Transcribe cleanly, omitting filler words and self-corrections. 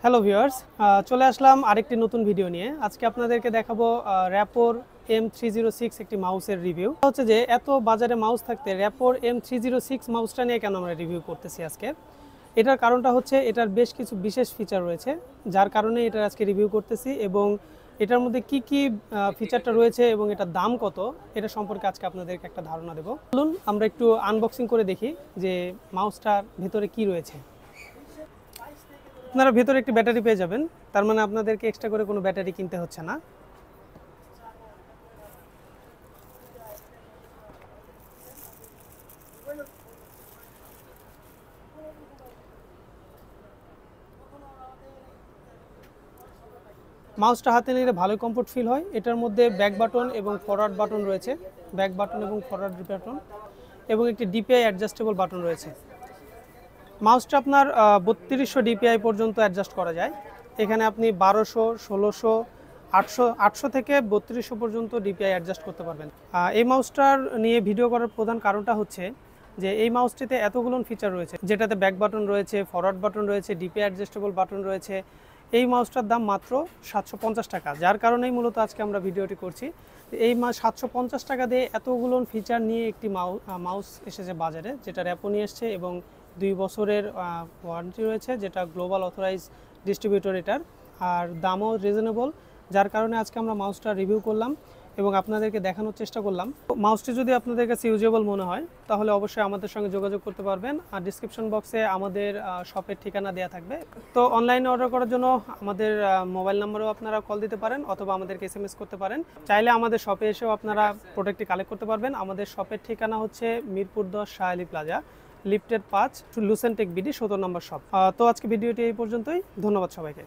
Hello viewers, চলে আসলাম আরেকটি নতুন ভিডিও নিয়ে। আজকে আপনাদেরকে দেখাবো র্যাপোর M306 একটি মাউসের রিভিউ। হচ্ছে যে এত বাজারে মাউস থাকতে র্যাপোর M306 মাউসটা নিয়ে কেন আমরা রিভিউ করতেছি আজকে। এটার কারণটা হচ্ছে এটার বেশ কিছু বিশেষ ফিচার রয়েছে, যার কারণে এটার আজকে রিভিউ করতেছি, এবং এটার মধ্যে কি কি ফিচারটা রয়েছে এবং এটার দাম কত এটা সম্পর্কে আজকে আপনাদেরকে একটা ধারণা দেবো। চলুন আমরা একটু আনবক্সিং করে দেখি যে মাউসটার ভেতরে কি রয়েছে। আপনারা ভেতরে একটি ব্যাটারি পেয়ে যাবেন, তার মানে আপনাদেরকে এক্সট্রা করে কোনো ব্যাটারি কিনতে হচ্ছে না। মাউসটা হাতে নিলে ভালোই কমফোর্ট ফিল হয়। এটার মধ্যে ব্যাক বাটন এবং ফরওয়ার্ড বাটন রয়েছে, ব্যাক বাটন এবং ফরওয়ার্ড বাটন, এবং একটি ডিপিআই অ্যাডজাস্টেবল বাটন রয়েছে। মাউসটা আপনার 3200 ডিপিআই পর্যন্ত অ্যাডজাস্ট করা যায়। এখানে আপনি 1200, 1600, 800 থেকে 3200 পর্যন্ত ডিপিআই অ্যাডজাস্ট করতে পারবেন। এই মাউসটার নিয়ে ভিডিও করার প্রধান কারণটা হচ্ছে যে এই মাউসটিতে এতগুলো ফিচার রয়েছে, যেটাতে ব্যাক বাটন রয়েছে, ফরওয়ার্ড বাটন রয়েছে, ডিপিআই অ্যাডজাস্টেবল বাটন রয়েছে। এই মাউসটার দাম মাত্র 750 টাকা, যার কারণেই মূলত আজকে আমরা ভিডিওটি করছি। এই 750 টাকা দিয়ে এতগুলো ফিচার নিয়ে একটি মাউস এসেছে বাজারে, যেটা র্যাপো নিয়ে এসছে, এবং 2 বছরের ওয়ারেন্টি রয়েছে, যেটা গ্লোবাল অথরাইজ ডিস্ট্রিবিউটর এটার। আর দামও রিজনেবল, যার কারণে আজকে আমরা মাউসটা রিভিউ করলাম এবং আপনাদেরকে দেখানোর চেষ্টা করলাম। মাউসটি যদি আপনাদের কাছে ইউজেবল মনে হয় তাহলে অবশ্যই আমাদের সঙ্গে যোগাযোগ করতে পারবেন, আর ডিসক্রিপশন বক্সে আমাদের শপের ঠিকানা দেওয়া থাকবে। তো অনলাইনে অর্ডার করার জন্য আমাদের মোবাইল নাম্বারেও আপনারা কল দিতে পারেন অথবা আমাদেরকে SMS করতে পারেন। চাইলে আমাদের শপে এসেও আপনারা প্রোডাক্টটি কালেক্ট করতে পারবেন। আমাদের শপের ঠিকানা হচ্ছে মিরপুর 10 শাহ আলী প্লাজা, লিফটেড 5, লুসেন্টেক বিডি 17 নম্বর শপ। তো আজকে ভিডিওটি এই পর্যন্তই। ধন্যবাদ সবাইকে।